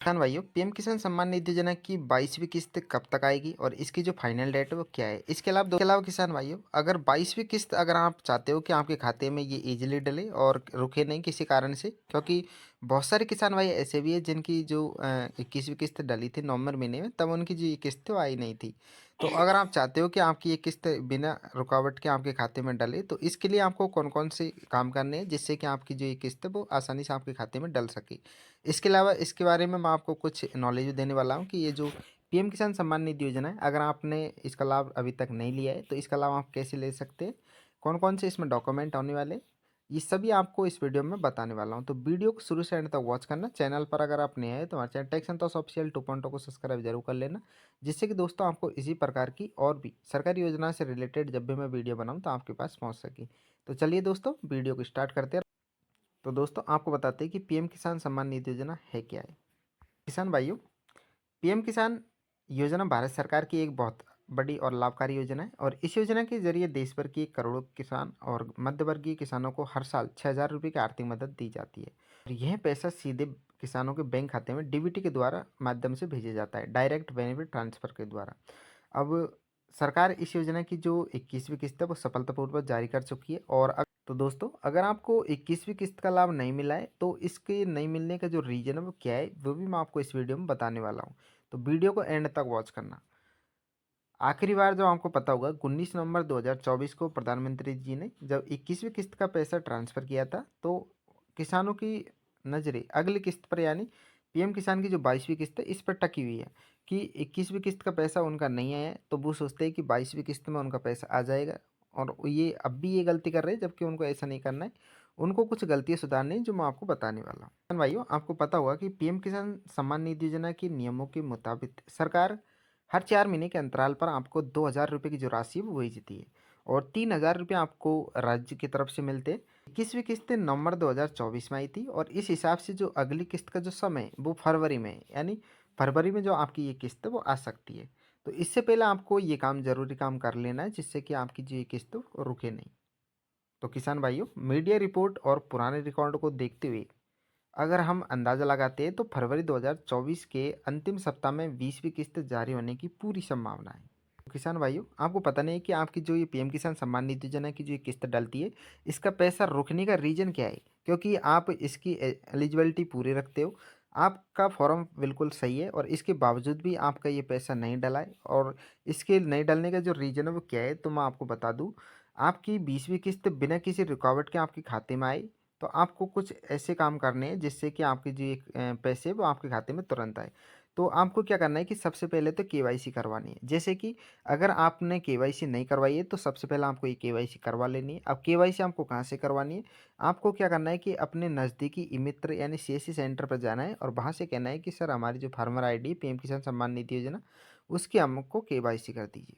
किसान भाइयों, पीएम किसान सम्मान निधि योजना की 22वीं किस्त कब तक आएगी और इसकी जो फाइनल डेट है वो क्या है? इसके अलावा किसान भाइयों, अगर 22वीं किस्त अगर आप चाहते हो कि आपके खाते में ये इजीली डले और रुके नहीं किसी कारण से, क्योंकि बहुत सारे किसान भाई ऐसे भी है जिनकी जो 21वीं किस्त डली थी नवंबर महीने में, तब उनकी जो ये किस्त थी वो आई नहीं थी। तो अगर आप चाहते हो कि आपकी ये किस्त बिना रुकावट के आपके खाते में डले, तो इसके लिए आपको कौन कौन से काम करने हैं जिससे कि आपकी जो ये किस्त है वो आसानी से आपके खाते में डल सके। इसके अलावा इसके बारे में मैं आपको कुछ नॉलेज भी देने वाला हूँ कि ये जो पीएम किसान सम्मान निधि योजना है, अगर आपने इसका लाभ अभी तक नहीं लिया है तो इसका लाभ आप कैसे ले सकते हैं, कौन कौन से इसमें डॉक्यूमेंट आने वाले, ये सभी आपको इस वीडियो में बताने वाला हूँ। तो वीडियो को शुरू से एंड तक वॉच करना। चैनल पर अगर आप नए हैं तो हमारे चैनल टेक संतोष ऑफिशियल 2.0 को सब्सक्राइब जरूर कर लेना, जिससे कि दोस्तों आपको इसी प्रकार की और भी सरकारी योजना से रिलेटेड जब भी मैं वीडियो बनाऊँ तो आपके पास पहुँच सके। तो चलिए दोस्तों, वीडियो को स्टार्ट करते हैं। तो दोस्तों आपको बताते हैं कि पीएम किसान सम्मान निधि योजना है क्या है। किसान भाइयों, पीएम किसान योजना भारत सरकार की एक बहुत बड़ी और लाभकारी योजना है और इस योजना के जरिए देश भर की करोड़ों किसान और मध्यवर्गीय किसानों को हर साल 6,000 रुपये की आर्थिक मदद दी जाती है। और यह पैसा सीधे किसानों के बैंक खाते में डीबीटी के द्वारा माध्यम से भेजा जाता है, डायरेक्ट बेनिफिट ट्रांसफर के द्वारा। अब सरकार इस योजना की जो 21वीं किस्त है वो सफलतापूर्वक जारी कर चुकी है। और तो दोस्तों, अगर आपको 21वीं किस्त का लाभ नहीं मिला है तो इसके नहीं मिलने का जो रीज़न है वो क्या है, वो भी मैं आपको इस वीडियो में बताने वाला हूँ। तो वीडियो को एंड तक वॉच करना। आखिरी बार जो आपको पता होगा 19 नवंबर 2024 को प्रधानमंत्री जी ने जब 21वीं किस्त का पैसा ट्रांसफ़र किया था, तो किसानों की नज़रें अगली किस्त पर यानी पीएम किसान की जो 22वीं किस्त है इस पर टकी हुई है कि 21वीं किस्त का पैसा उनका नहीं आया है, तो वो सोचते हैं कि 22वीं किस्त में उनका पैसा आ जाएगा। और ये अब भी ये गलती कर रहे हैं, जबकि उनको ऐसा नहीं करना है। उनको कुछ गलतियाँ सुधारनी है जो मैं आपको बताने वाला हूँ। किसान भाइयों, आपको पता होगा कि पीएम किसान सम्मान निधि योजना के नियमों के मुताबिक सरकार हर 4 महीने के अंतराल पर आपको 2,000 रुपये की जो राशि है वो भेजती है और 3,000 रुपये आपको राज्य की तरफ से मिलते हैं। 21वीं किस्त नवंबर 2024 में आई थी और इस हिसाब से जो अगली किस्त का जो समय है वो फरवरी में है, यानी फरवरी में जो आपकी ये किस्त है वो आ सकती है। तो इससे पहले आपको ये काम ज़रूरी काम कर लेना है जिससे कि आपकी जो ये किस्त है वो रुके नहीं। तो किसान भाइयों, मीडिया रिपोर्ट और पुराने रिकॉर्ड को देखते हुए अगर हम अंदाज़ा लगाते हैं तो फरवरी 2024 के अंतिम सप्ताह में 20वीं किस्त जारी होने की पूरी संभावना है। तो किसान भाइयों, आपको पता नहीं है कि आपकी जो ये पीएम किसान सम्मान निधि योजना की जो ये किस्त डलती है, इसका पैसा रुकने का रीज़न क्या है? क्योंकि आप इसकी एलिजिबिलिटी पूरी रखते हो, आपका फॉर्म बिल्कुल सही है और इसके बावजूद भी आपका ये पैसा नहीं डला है। और इसके नहीं डलने का जो रीज़न है वो क्या है, तो मैं आपको बता दूँ। आपकी 20वीं किस्त बिना किसी रुकावट के आपके खाते में आई, तो आपको कुछ ऐसे काम करने हैं जिससे कि आपके जो एक पैसे हैं वो आपके खाते में तुरंत आए। तो आपको क्या करना है कि सबसे पहले तो केवाईसी करवानी है। जैसे कि अगर आपने केवाईसी नहीं करवाई है तो सबसे पहले आपको ये केवाईसी करवा लेनी है। अब केवाईसी आपको कहाँ से करवानी है? आपको क्या करना है कि अपने नज़दीकी ई मित्र यानी सीएससी सेंटर पर जाना है और वहाँ से कहना है कि सर हमारी जो फार्मर आईडी पीएम किसान सम्मान निधि योजना, उसकी हमको केवाईसी कर दीजिए।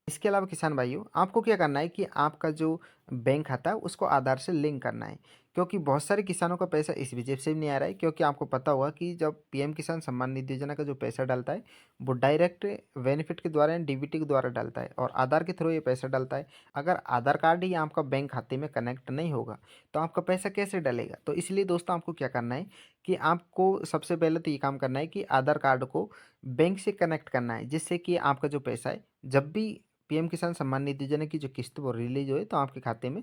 इसके अलावा किसान भाइयों, आपको क्या करना है कि आपका जो बैंक खाता है उसको आधार से लिंक करना है, क्योंकि बहुत सारे किसानों का पैसा इस वजह से भी नहीं आ रहा है क्योंकि आपको पता होगा कि जब पीएम किसान सम्मान निधि योजना का जो पैसा डलता है वो डायरेक्ट बेनिफिट के द्वारा डीबीटी के द्वारा डलता है और आधार के थ्रू ये पैसा डलता है। अगर आधार कार्ड ही आपका बैंक खाते में कनेक्ट नहीं होगा तो आपका पैसा कैसे डलेगा? तो इसलिए दोस्तों आपको क्या करना है कि आपको सबसे पहले तो ये काम करना है कि आधार कार्ड को बैंक से कनेक्ट करना है, जिससे कि आपका जो पैसा है जब भी पीएम किसान सम्मान निधि योजना की जो किस्त वो रिलीज हुई तो आपके खाते में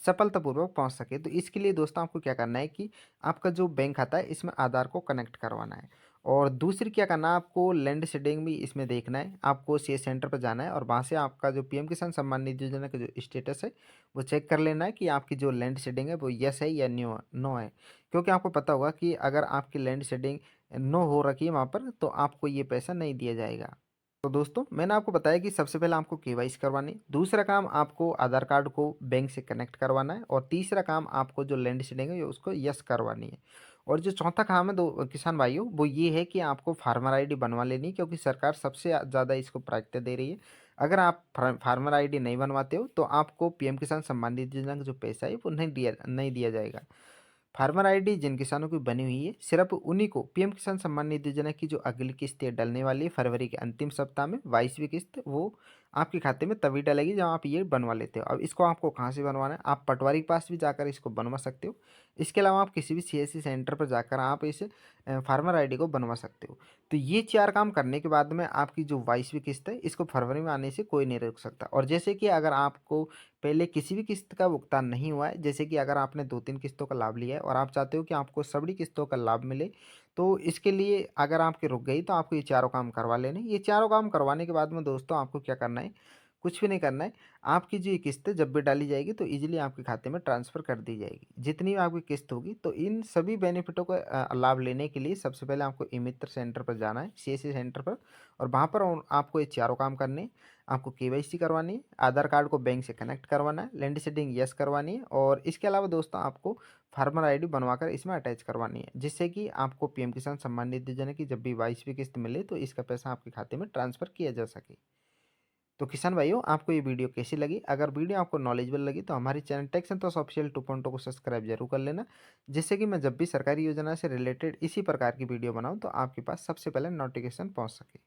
सफलतापूर्वक पहुंच सके। तो इसके लिए दोस्तों आपको क्या करना है कि आपका जो बैंक खाता है इसमें आधार को कनेक्ट करवाना है। और दूसरी क्या करना है, आपको लैंड सीडिंग भी इसमें देखना है। आपको सी सेंटर पर जाना है और वहाँ से आपका जो पीएम किसान सम्मान निधि योजना का जो स्टेटस है वो चेक कर लेना है कि आपकी जो लैंड सीडिंग है वो यस है या नो है। क्योंकि आपको पता होगा कि अगर आपकी लैंड सीडिंग नो हो रखी है वहाँ पर तो आपको ये पैसा नहीं दिया जाएगा। तो दोस्तों मैंने आपको बताया कि सबसे पहले आपको केवाईसी करवानी है, दूसरा काम आपको आधार कार्ड को बैंक से कनेक्ट करवाना है और तीसरा काम आपको जो लैंड सीडिंग है उसको यस करवानी है। और जो चौथा काम है दो किसान भाइयों, वो ये है कि आपको फार्मर आईडी बनवा लेनी है, क्योंकि सरकार सबसे ज़्यादा इसको प्राथमिकता दे रही है। अगर आप फार्मर आईडी नहीं बनवाते हो तो आपको पीएम किसान सम्मान निधि योजना का जो पैसा है वो नहीं दिया जाएगा। फार्मर आईडी जिन किसानों की बनी हुई है सिर्फ उन्हीं को पीएम किसान सम्मान निधि योजना की जो अगली किस्त है डलने वाली है फरवरी के अंतिम सप्ताह में 22वीं किस्त, वो आपके खाते में तभी डलेगी जब आप ये बनवा लेते हो। अब इसको आपको कहाँ से बनवाना है, आप पटवारी के पास भी जाकर इसको बनवा सकते हो। इसके अलावा आप किसी भी सीएससी सेंटर पर जाकर आप इस फार्मर आईडी को बनवा सकते हो। तो ये 4 काम करने के बाद में आपकी जो 22वीं किस्त है, इसको फरवरी में आने से कोई नहीं रोक सकता। और जैसे कि अगर आपको पहले किसी भी किस्त का भुगतान नहीं हुआ है, जैसे कि अगर आपने 2-3 किस्तों का लाभ लिया है और आप चाहते हो कि आपको सभी किस्तों का लाभ मिले, तो इसके लिए अगर आपकी रुक गई तो आपको ये चारों काम करवा लेने। ये चारों काम करवाने के बाद में दोस्तों आपको क्या करना है, कुछ भी नहीं करना है। आपकी जो ये किस्त जब भी डाली जाएगी तो ईज़िली आपके खाते में ट्रांसफ़र कर दी जाएगी। जितनी भी आपकी किस्त होगी, तो इन सभी बेनिफिटों का लाभ लेने के लिए सबसे पहले आपको ई-मित्र सेंटर पर जाना है, सीएससी सेंटर पर, और वहाँ पर आपको ये चारों काम करने हैं। आपको केवाईसी करवानी है, आधार कार्ड को बैंक से कनेक्ट करवाना है, लैंड सीडिंग यस करवानी है, और इसके अलावा दोस्तों आपको फार्मर आईडी बनवाकर इसमें अटैच करवानी है, जिससे कि आपको पीएम किसान सम्मान निधि योजना की जब भी 22वीं किस्त मिले तो इसका पैसा आपके खाते में ट्रांसफ़र किया जा सके। तो किसान भाइयों, आपको ये वीडियो कैसी लगी? अगर वीडियो आपको नॉलेजेबल लगी तो हमारी चैनल टेक संतोष ऑफिशियल 2.0 को सब्सक्राइब जरूर कर लेना, जिससे कि मैं जब भी सरकारी योजना से रिलेटेड इसी प्रकार की वीडियो बनाऊं तो आपके पास सबसे पहले नोटिफिकेशन पहुंच सके।